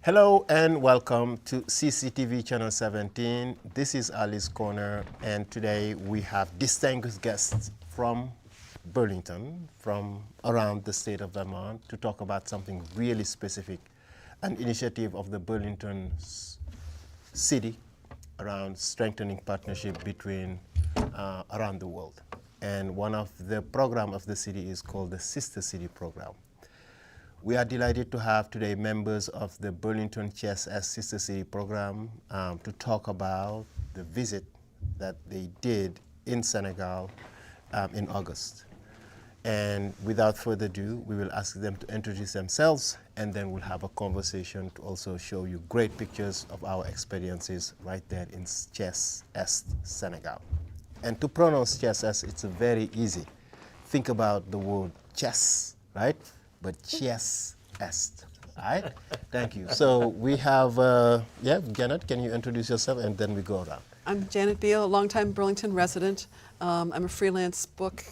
Hello and welcome to CCTV Channel 17. This is Ali's Corner, and today we have distinguished guests from Burlington, from around the state of Vermont, to talk about something really specific, an initiative of the Burlington city around strengthening partnership between around the world. And one of the program of the city is called the Sister City Program. We are delighted to have today members of the Burlington CHSS Sister City Program to talk about the visit that they did in Senegal in August. And without further ado, we will ask them to introduce themselves, and then we'll have a conversation to also show you great pictures of our experiences right there in CHSS, Senegal. And to pronounce CHSS, it's very easy. Think about the word chess, right? But CHSS, right? Thank you. So we have, Janet, can you introduce yourself, and then we go around. I'm Janet Beal, a longtime Burlington resident. I'm a freelance book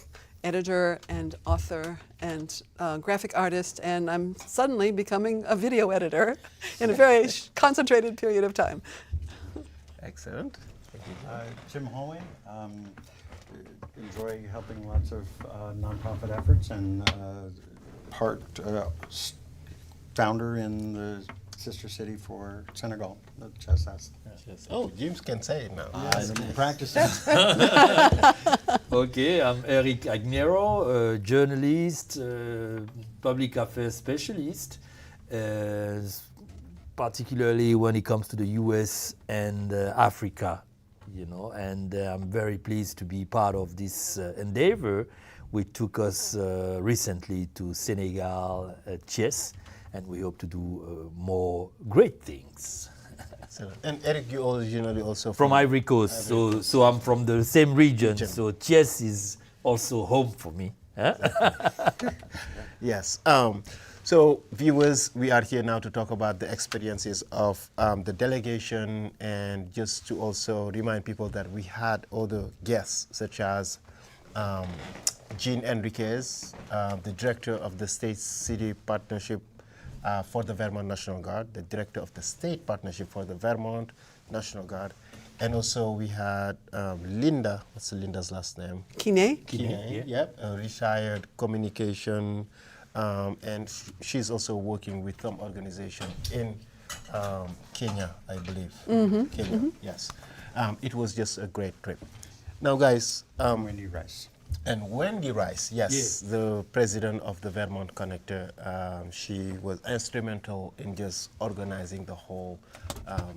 editor and author and graphic artist, and I'm suddenly becoming a video editor in a very concentrated period of time. Excellent. Thank you. Jim Holloway. Enjoy helping lots of nonprofit efforts and founder in the sister city for Senegal, the CHSS. Oh, James can say it now. I'm practicing. Okay, I'm Eric Agnero, a journalist, public affairs specialist, particularly when it comes to the US and Africa, you know, and I'm very pleased to be part of this endeavor, which took us recently to Senegal, Thiès, and we hope to do more great things. Excellent. And Eric, you originally also From Ivory Coast, so I'm from the same region, so Thiès is also home for me. Huh? Yes. So viewers, we are here now to talk about the experiences of the delegation, and just to also remind people that we had other guests such as Jean Enriquez, the director of the State City Partnership for the Vermont National Guard, the director of the State Partnership for the Vermont National Guard, and also we had Linda, what's Linda's last name? Kine? Kine, yep, a retired communication, and she's also working with some organization in Kenya, I believe. Kenya, yes. It was just a great trip. Now, guys. Wendy Rice. And Wendy Rice, yes, the president of the Vermont Connector, she was instrumental in just organizing the whole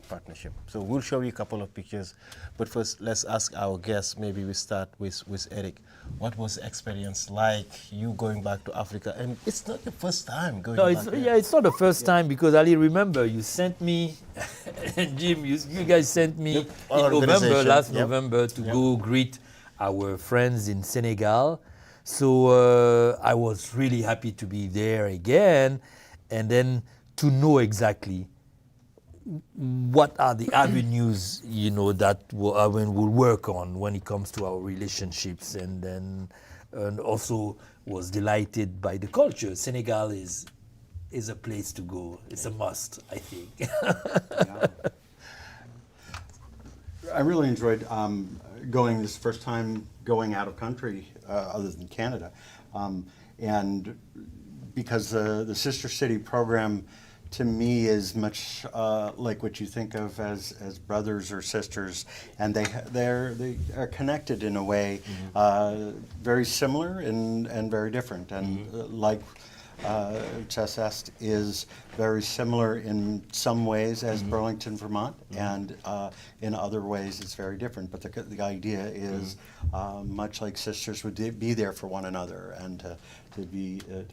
partnership. So we'll show you a couple of pictures, but first let's ask our guests. Maybe we start with Eric. What was the experience like, you going back to Africa? And it's not the first time going back there. Yeah, it's not the first time, because Ali, remember, you sent me, and Jim, you guys sent me in November, last November, to go greet our friends in Senegal. So I was really happy to be there again, and then to know exactly what are the avenues, you know, that we'll work on when it comes to our relationships, and then also was delighted by the culture. Senegal is a place to go. It's a must, I think. Yeah. I really enjoyed going this first time going out of country other than Canada, and because the Sister City program to me is much like what you think of as brothers or sisters, and they are connected in a way, very similar and very different, and like CHSS is very similar in some ways as Burlington, Vermont, and in other ways it's very different. But the idea is much like sisters would be there for one another, and to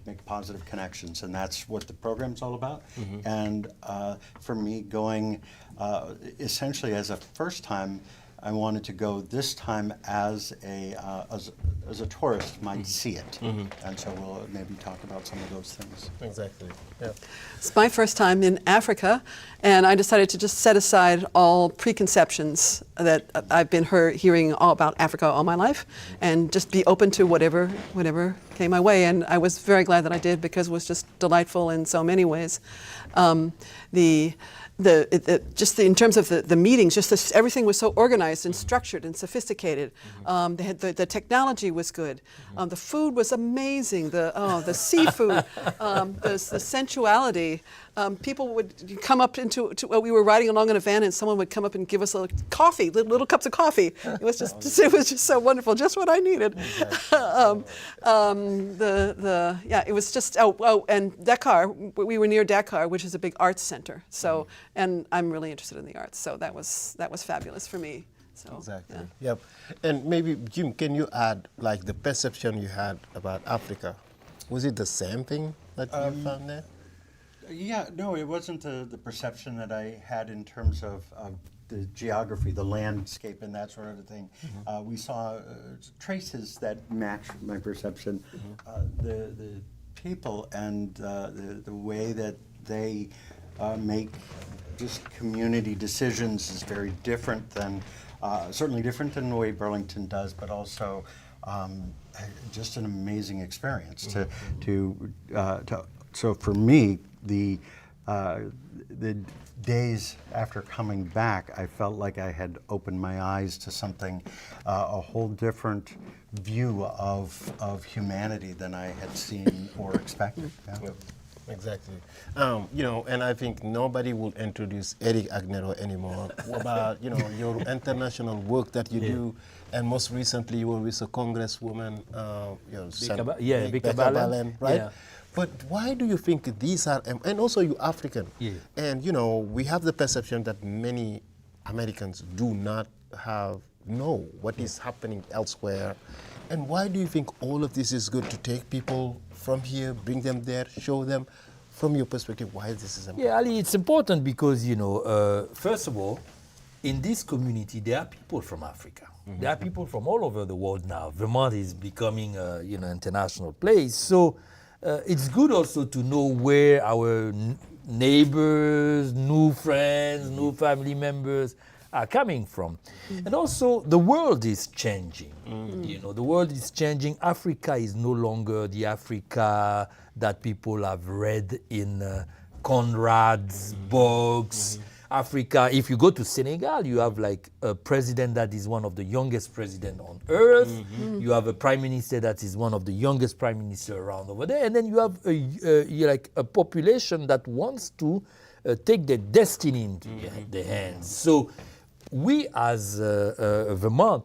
make positive connections, and that's what the program's all about. And for me, going essentially as a first time, I wanted to go this time as a tourist might see it. And so we'll maybe talk about some of those things. Exactly. Yeah. It's my first time in Africa, and I decided to just set aside all preconceptions that I've been hearing all about Africa all my life, and just be open to whatever came my way. And I was very glad that I did, because it was just delightful in so many ways. In terms of the meetings, everything was so organized and structured and sophisticated. The technology was good. The food was amazing. The seafood, the sensuality. People would come up we were riding along in a van, and someone would come up and give us coffee, little cups of coffee. It was just so wonderful, just what I needed. It was just and Dakar. We were near Dakar, which is a big arts center. So, and I'm really interested in the arts, so that was fabulous for me. So, Exactly. yeah. Yep. And maybe, Jim, can you add like the perception you had about Africa? Was it the same thing that you found there? Yeah, no, it wasn't the perception that I had in terms of the geography, the landscape, and that sort of thing. We saw traces that matched my perception. The people and the way that they make just community decisions is very different than, certainly different than the way Burlington does, but also just an amazing experience. So for me, the days after coming back, I felt like I had opened my eyes to something, a whole different view of humanity than I had seen or expected. Yeah. Yep. Exactly. And I think nobody will introduce Eric Agnero anymore about, your international work that you do. And most recently, you were with a congresswoman, Becca Ballen, right? Yeah. But why do you think these are, and also you African, and we have the perception that many Americans do not know what is happening elsewhere. And why do you think all of this is good to take people from here, bring them there, show them, from your perspective, why this is important? Yeah, Ali, it's important because, first of all, in this community, there are people from Africa. There are people from all over the world now. Vermont is becoming an international place. So it's good also to know where our neighbors, new friends, new family members are coming from. And also, the world is changing. The world is changing. Africa is no longer the Africa that people have read in Conrad's books. Africa, if you go to Senegal, you have like a president that is one of the youngest presidents on earth. You have a prime minister that is one of the youngest prime minister around over there. And then you have a population that wants to take their destiny into their hands. So we as Vermont,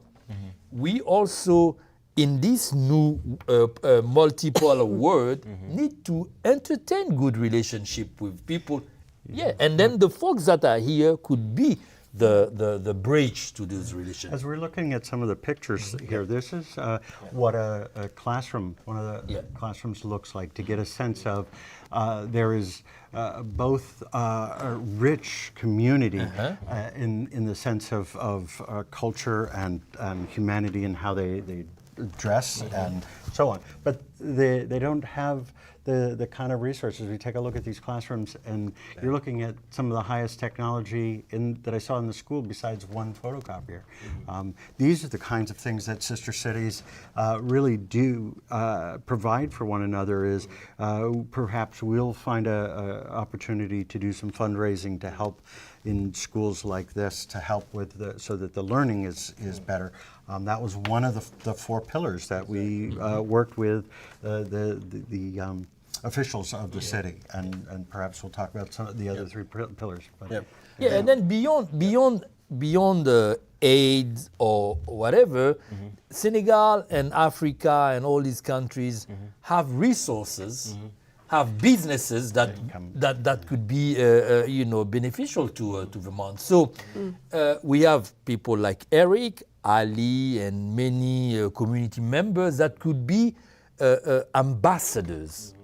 we also, in this new multipolar world, need to entertain good relationship with people. Yeah, and then the folks that are here could be the bridge to those relationships. As we're looking at some of the pictures here, this is what a classroom, one of the classrooms looks like, to get a sense of there is both a rich community in the sense of culture and humanity and how they dress and so on. But they don't have the kind of resources. We take a look at these classrooms, and you're looking at some of the highest technology that I saw in the school besides one photocopier. These are the kinds of things that sister cities really do provide for one another. Is perhaps we'll find a opportunity to do some fundraising to help in schools like this, to help with so that the learning is better. That was one of the four pillars that we worked with the officials of the city, and perhaps we'll talk about some of the other three pillars. But, and then beyond the aid or whatever, Senegal and Africa and all these countries have resources, have businesses that could be beneficial to Vermont. So we have people like Eric, Ali, and many community members that could be ambassadors,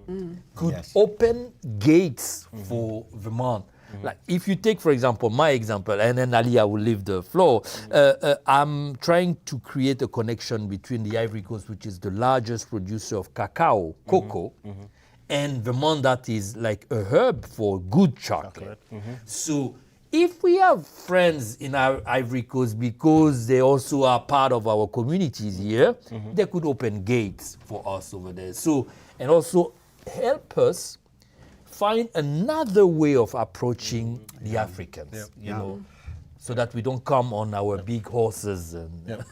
could open gates for Vermont. Like if you take, for example, my example, and then Ali, I will leave the floor. I'm trying to create a connection between the Ivory Coast, which is the largest producer of cacao, cocoa, and Vermont, that is like a hub for good chocolate. So if we have friends in our Ivory Coast, because they also are part of our communities here, they could open gates for us over there. So, and also help us find another way of approaching the Africans, you know, so that we don't come on our big horses. And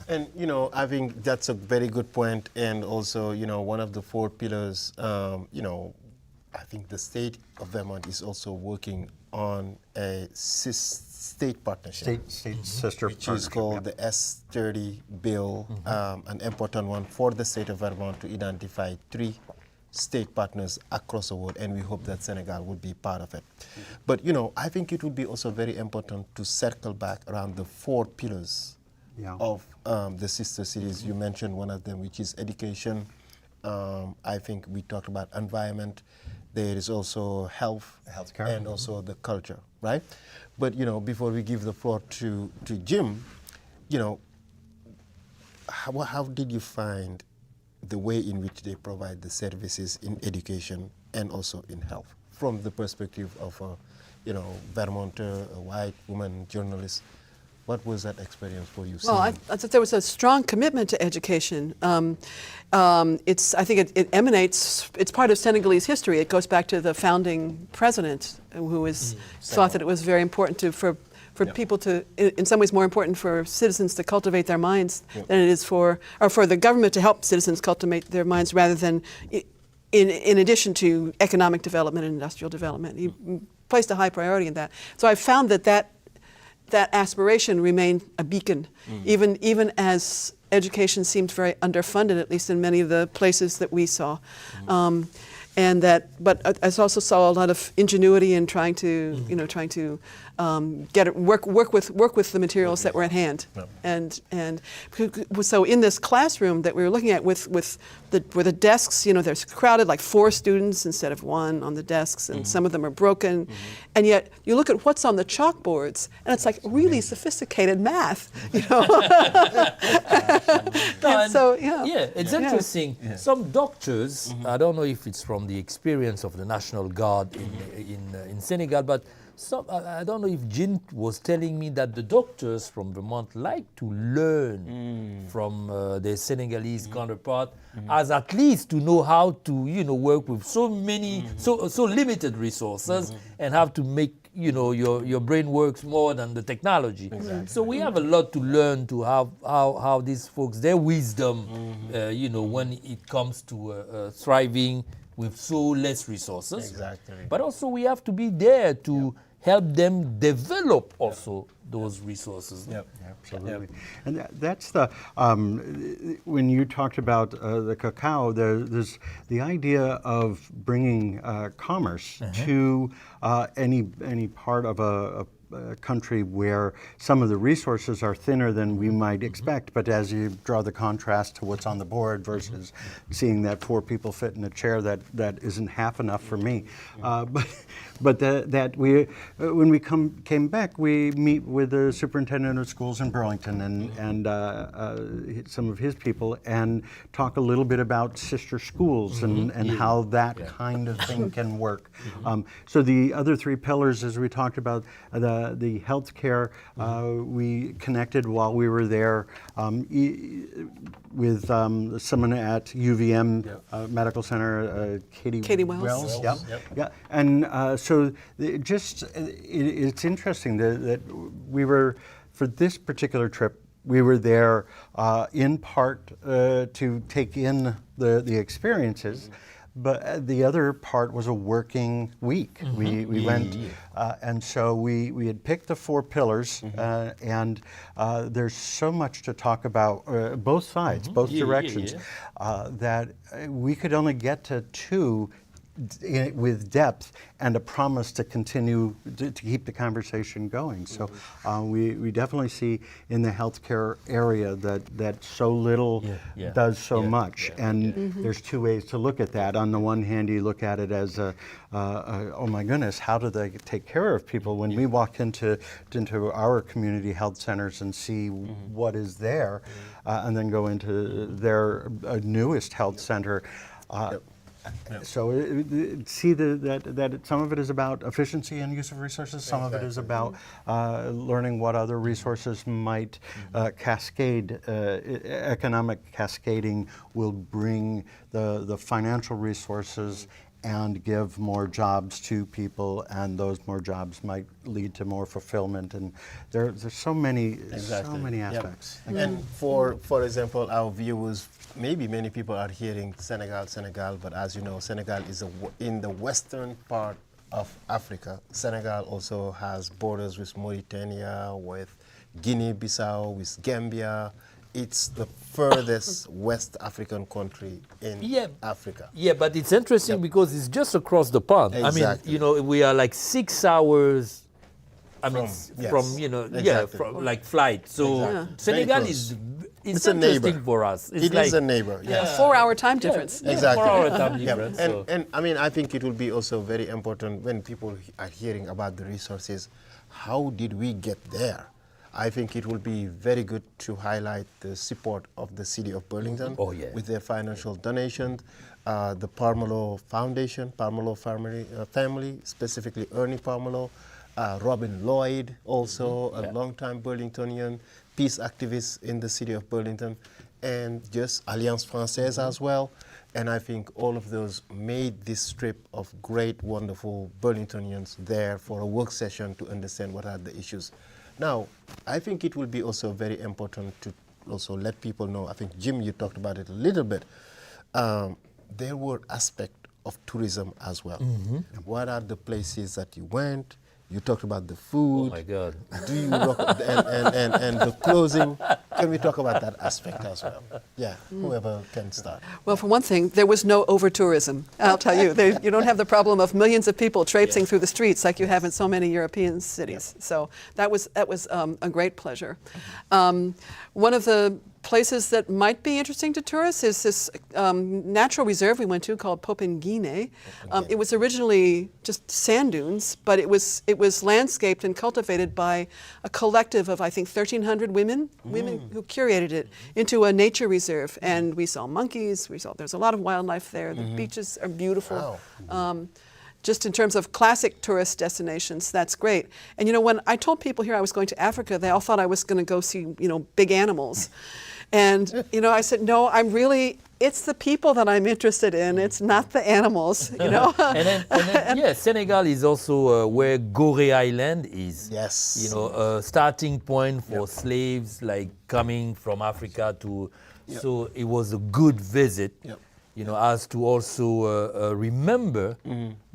And, you know, I think that's a very good point. And also, you know, one of the 4 pillars, you know, I think the state of Vermont is also working on a state partnership. State sister which is called the S30 bill, an important one for the state of Vermont to identify 3 state partners across the world, and we hope that Senegal will be part of it. But, you know, I think it would be also very important to circle back around the 4 pillars of the sister cities. You mentioned one of them, which is education. I think we talked about environment. There is also healthcare, and also the culture, right? But, you know, before we give the floor to Jim, you know, how did you find the way in which they provide the services in education and also in health, from the perspective of a, you know, Vermonter, a white woman journalist? What was that experience for you? Well, I thought there was a strong commitment to education. I think it emanates, it's part of Senegalese history. It goes back to the founding president, who thought that it was very important for people to, in some ways more important for citizens to cultivate their minds than it is for the government to help citizens cultivate their minds, rather than in addition to economic development and industrial development. He placed a high priority in that. So I found that aspiration remained a beacon, even as education seemed very underfunded, at least in many of the places that we saw. But I also saw a lot of ingenuity in trying to, you know, work with the materials that were at hand, and so in this classroom that we were looking at where the desks, you know, there's crowded like 4 students instead of 1 on the desks, and some of them are broken, and yet you look at what's on the chalkboards, and it's like really sophisticated math, you know. It's interesting. Some doctors, I don't know if it's from the experience of the National Guard in Senegal, but I don't know if Jean was telling me that the doctors from Vermont like to learn from their Senegalese counterpart, as at least to know how to, you know, work with so many, so limited resources, and have to make, you know, your brain works more than the technology. So we have a lot to learn to how these folks, their wisdom, you know, when it comes to thriving with so less resources. But also we have to be there to help them develop also those resources. Absolutely. And that's the, when you talked about the cacao, there's the idea of bringing commerce to any part of a country where some of the resources are thinner than we might expect, but as you draw the contrast to what's on the board versus seeing that 4 people fit in a chair, that isn't half enough for me. But that when we came back, we meet with the superintendent of schools in Burlington and some of his people, and talk a little bit about sister schools and how that kind of thing can work. So the other 3 pillars, as we talked about, the healthcare, we connected while we were there with someone at UVM Medical Center, Katie Wells. And so it's interesting that we were, for this particular trip, we were there in part to take in the experiences, but the other part was a working week. We went, and so we had picked the 4 pillars, and there's so much to talk about, both sides, both directions, that we could only get to 2 with depth and a promise to continue to keep the conversation going. So we definitely see in the healthcare area that so little does so much. And there's two ways to look at that. On the one hand, you look at it as oh my goodness, how do they take care of people? When we walk into our community health centers and see what is there, and then go into their newest health center. So see that some of it is about efficiency and use of resources. Some of it is about learning what other resources might cascade. Economic cascading will bring the financial resources and give more jobs to people, and those more jobs might lead to more fulfillment. And there's so many aspects. And for example, our viewers, maybe many people are hearing Senegal, but as you know, Senegal is in the western part of Africa. Senegal also has borders with Mauritania, with Guinea-Bissau, with Gambia. It's the furthest West African country in Africa. Yeah, but it's interesting because it's just across the pond. Exactly. I mean, you know, we are like 6 hours. From you know, from like flight. So Senegal is it's a interesting neighbor for us. It is a neighbor. A 4-hour time difference. Exactly. 4-hour time difference. And I mean, I think it will be also very important when people are hearing about the resources. How did we get there? I think it will be very good to highlight the support of the city of Burlington with their financial donations, the Parmelo Foundation, Parmelo family, specifically Ernie Parmelo, Robin Lloyd, also a longtime Burlingtonian, peace activist in the city of Burlington, and just Alliance Française as well. And I think all of those made this trip of great, wonderful Burlingtonians there for a work session to understand what are the issues. Now, I think it will be also very important to also let people know, I think, Jim, you talked about it a little bit. There were aspects of tourism as well. What are the places that you went? You talked about the food. Oh my God. Do you and the closing? Can we talk about that aspect as well? Yeah, whoever can start. Well, for one thing, there was no over-tourism. I'll tell you. You don't have the problem of millions of people traipsing through the streets like you have in so many European cities. So that was a great pleasure. One of the places that might be interesting to tourists is this natural reserve we went to called Popengine. It was originally just sand dunes, but it was landscaped and cultivated by a collective of, I think, 1,300 women who curated it into a nature reserve. And we saw monkeys. There's a lot of wildlife there. The beaches are beautiful. Wow. Just in terms of classic tourist destinations, that's great. And you know, when I told people here I was going to Africa, they all thought I was going to go see, you know, big animals. And, you know, I said, no, it's the people that I'm interested in. It's not the animals, you know. and then Senegal is also where Gorée Island is. Yes. You know, a starting point for slaves like coming from Africa to, so it was a good visit. You know, as to also remember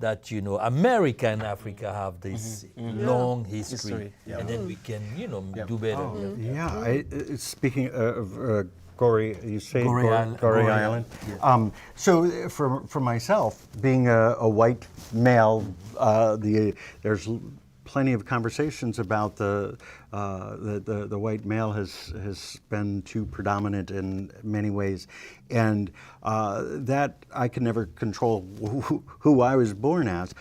that, you know, America and Africa have this long history. And then we can, you know, do better. Speaking of Gorée, you say Gorée Island. Yeah. So for myself, being a white male, there's plenty of conversations about the white male has been too predominant in many ways, and that I can never control who I was born as.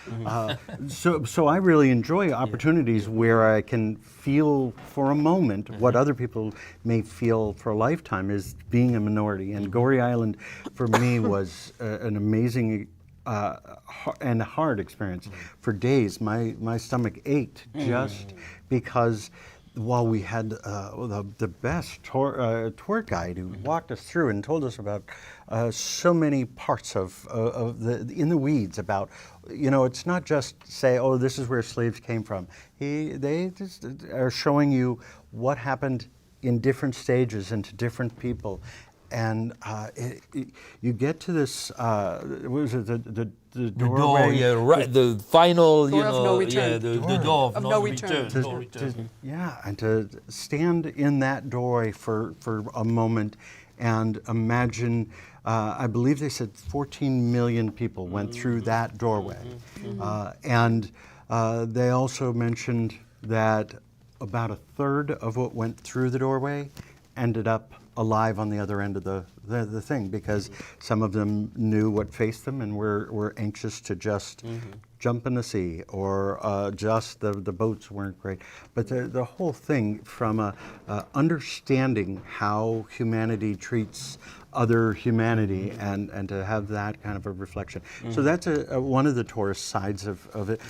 So I really enjoy opportunities where I can feel for a moment what other people may feel for a lifetime is being a minority. And Gorée Island, for me, was an amazing and hard experience. For days, my stomach ached just because while we had the best tour guide who walked us through and told us about so many parts of in the weeds about, you know, it's not just say, oh, this is where slaves came from. They just are showing you what happened in different stages and to different people. And you get to this, what was it, the doorway? The final, door of no return. The door of no return. return. And to stand in that doorway for a moment and imagine I believe they said 14 million people went through that doorway. And they also mentioned that about a third of what went through the doorway ended up alive on the other end of the thing, because some of them knew what faced them and were anxious to just jump in the sea, or just the boats weren't great. But the whole thing, from understanding how humanity treats other humanity, and to have that kind of a reflection. So that's one of the tourist sides of it.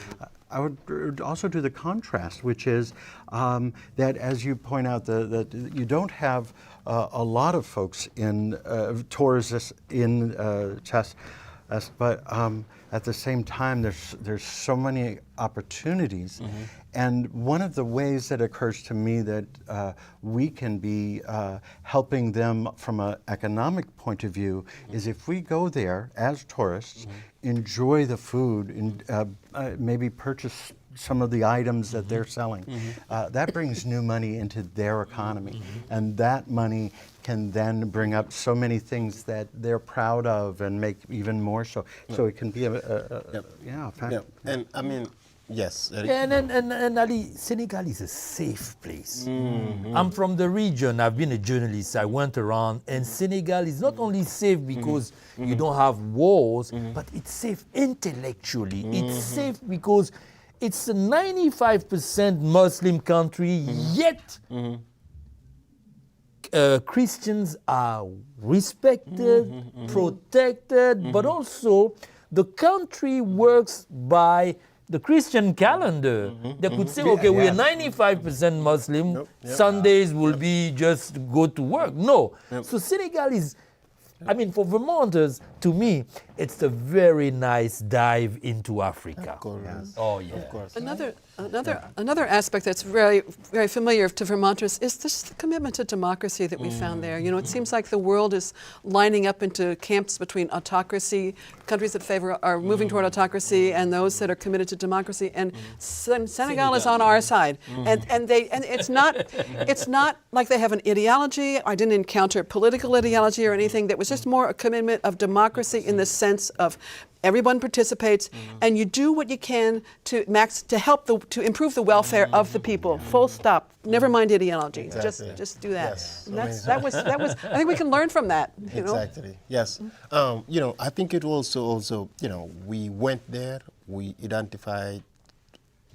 I would also do the contrast, which is that, as you point out, that you don't have a lot of folks in tourists in Chess, but at the same time, there's so many opportunities. And one of the ways that occurs to me that we can be helping them from an economic point of view is if we go there as tourists, enjoy the food, and maybe purchase some of the items that they're selling. That brings new money into their economy, and that money can then bring up so many things that they're proud of and make even more so. So it can be a fact. And I mean, yes. Eric? Yeah, and Ali, Senegal is a safe place. I'm from the region. I've been a journalist. I went around, and Senegal is not only safe because you don't have wars, but it's safe intellectually. It's safe because it's a 95% Muslim country, yet Christians are respected, protected, but also the country works by the Christian calendar. They could say, okay, we are 95% Muslim, Sundays will be just go to work. No. So Senegal is, I mean, for Vermonters, to me, it's a very nice dive into Africa. Of course. Oh, yeah. Of course. Another aspect that's very, very familiar to Vermonters is this the commitment to democracy that we found there. You know, it seems like the world is lining up into camps between autocracy, countries that are moving toward autocracy, and those that are committed to democracy. And Senegal is on our side, and it's not like they have an ideology. I didn't encounter political ideology or anything. That was just more a commitment of democracy in the sense of everyone participates, and you do what you can to help to improve the welfare of the people. Full stop. Never mind ideology. Exactly. Just do that. Yes. And that was. I think we can learn from that. You know? Exactly. Yes. You know, I think it also, you know, we went there. We identified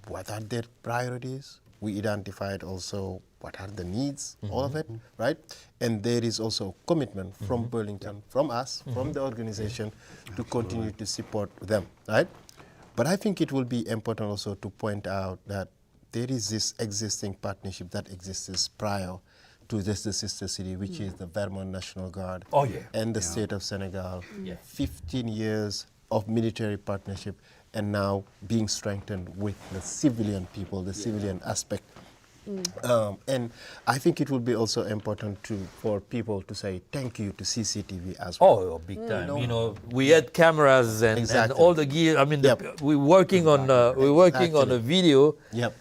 what are their priorities. We identified also what are the needs, all of it, right? And there is also commitment from Burlington, from us, from the organization, to continue to support them, right? But I think it will be important also to point out that there is this existing partnership that exists prior to the sister city, which is the Vermont National Guard and the state of Senegal. 15 years of military partnership, and now being strengthened with the civilian people, the civilian aspect. And I think it would be also important for people to say thank you to CCTV as well. Oh, big time. You know, we had cameras and all the gear. I mean, we're working on a video.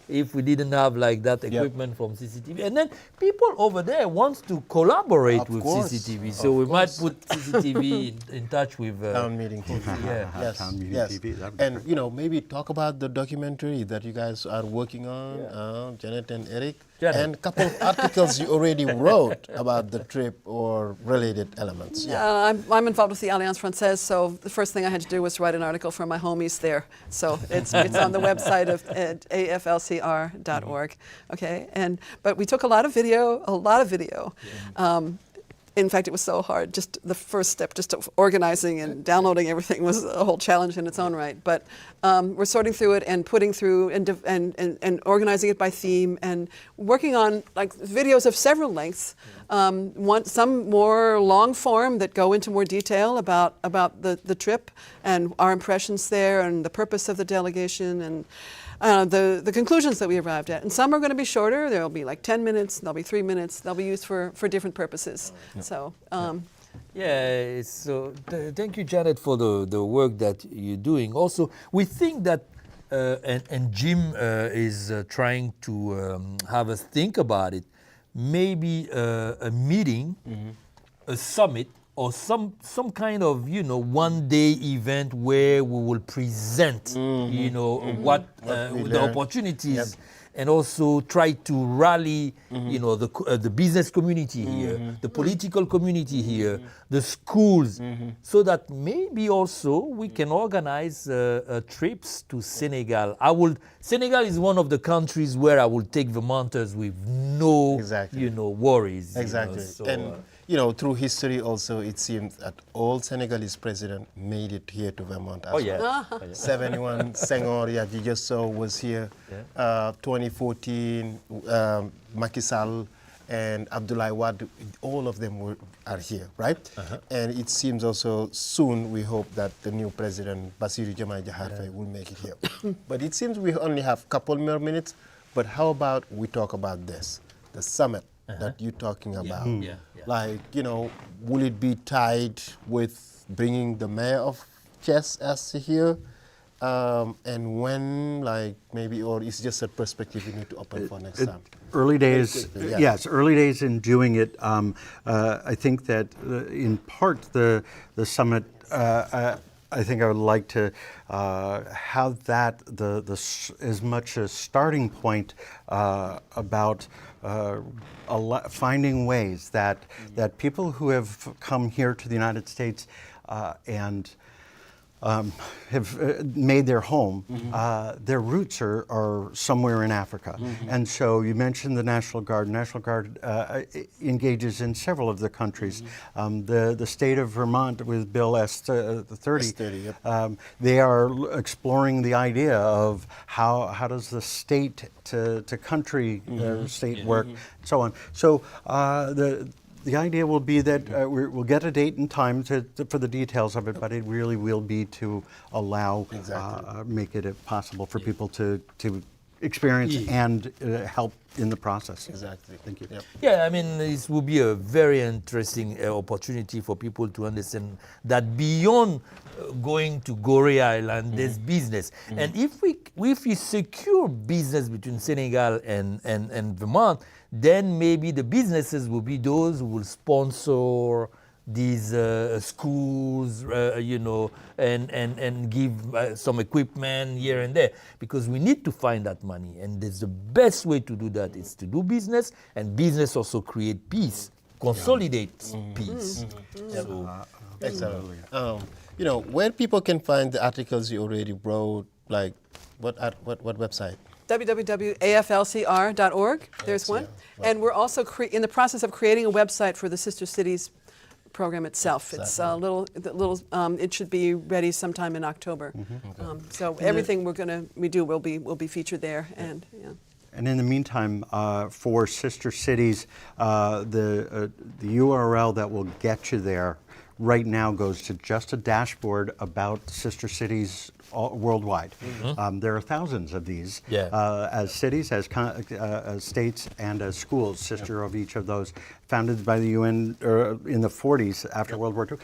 If we didn't have like that equipment from CCTV, and then people over there wants to collaborate with CCTV, so we might put CCTV in touch with Town Meeting TV. Town Meeting TV. And you know, maybe talk about the documentary that you guys are working on, Janet and Eric, and a couple of articles you already wrote about the trip or related elements. I'm involved with the Alliance Française, so the first thing I had to do was write an article for my homies there. So it's on the website of aflcr.org. Okay, but we took a lot of video. In fact, it was so hard. Just the first step, just organizing and downloading everything was a whole challenge in its own right. But we're sorting through it and putting through and organizing it by theme and working on like videos of several lengths. Some more long form that go into more detail about the trip and our impressions there and the purpose of the delegation and the conclusions that we arrived at. And some are going to be shorter. There'll be like 10 minutes, there'll be 3 minutes. They'll be used for different purposes. So, so thank you, Janet, for the work that you're doing. Also, we think that, and Jim is trying to have us think about it, maybe a meeting, a summit or some kind of one day event where we will present what the opportunities, and also try to rally the business community here, the political community here, the schools, so that maybe also we can organize trips to Senegal. Senegal is one of the countries where I will take Vermonters with no worries. Exactly. And through history also, it seems that all Senegalese president made it here to Vermont as well. 71, Senghor, you just saw, was here. 2014, Macky Sall and Abdoulaye Wade, all of them are here, right? And it seems also soon we hope that the new president, Bassirou Diomaye Diakhar Faye, will make it here. But it seems we only have a couple more minutes. But how about we talk about this, the summit that you're talking about? Like, will it be tied with bringing the mayor of Thiès as here? And when, like, maybe, or it's just a perspective you need to open for next time? Early days, yes, early days in doing it. I think that in part the summit, I think I would like to have that as much a starting point about finding ways that people who have come here to the United States and have made their home, their roots are somewhere in Africa. And so you mentioned the National Guard. National Guard engages in several of the countries. The state of Vermont with Bill S-30, they are exploring the idea of how does the state to country state work, and so on. So the idea will be that we'll get a date and time for the details of it, but it really will be to allow, make it possible for people to experience and help in the process. Exactly. Thank you. Yeah, I mean, this will be a very interesting opportunity for people to understand that beyond going to Gorée Island, there's business. And if we secure business between Senegal and Vermont, then maybe the businesses will be those who will sponsor these schools, and give some equipment here and there, because we need to find that money. And the best way to do that is to do business, and business also create peace, consolidates peace. So, excellent. Where people can find the articles you already wrote, like what website? www.aflcr.org. There's one. And we're also in the process of creating a website for the Sister Cities program itself. It's a little. It should be ready sometime in October. So everything we do will be featured there. And And in the meantime, for Sister Cities, the URL that will get you there right now goes to just a dashboard about Sister Cities worldwide. There are thousands of these as cities, as states, and as schools, sister of each of those, founded by the UN in the 40s after World War II.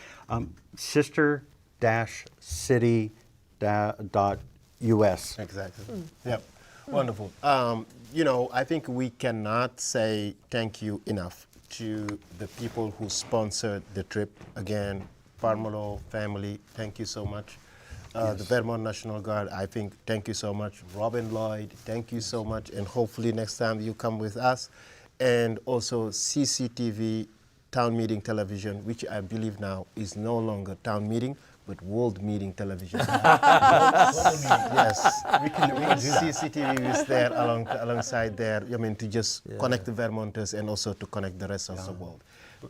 Sister-city.us. Exactly. Yep. Wonderful. I think we cannot say thank you enough to the people who sponsored the trip. Again, Parmolo family, thank you so much. The Vermont National Guard, I think, thank you so much. Robin Lloyd, thank you so much. And hopefully next time you come with us. And also CCTV, Town Meeting Television, which I believe now is no longer Town Meeting, but World Meeting Television. Yes, we can do that. CCTV is there alongside there, to just connect the Vermonters and also to connect the rest of the world.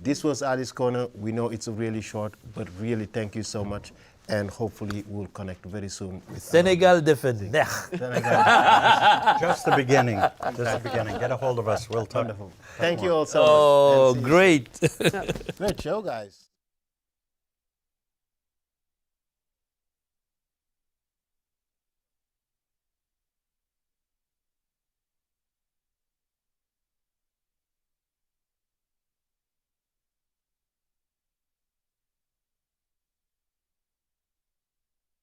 This was Ali's Corner. We know it's really short, but really thank you so much. And hopefully we'll connect very soon with Senegal defending. Just the beginning. Just the beginning. Get a hold of us. We'll talk. Wonderful. Thank you all so much. Oh, great. Great show, guys.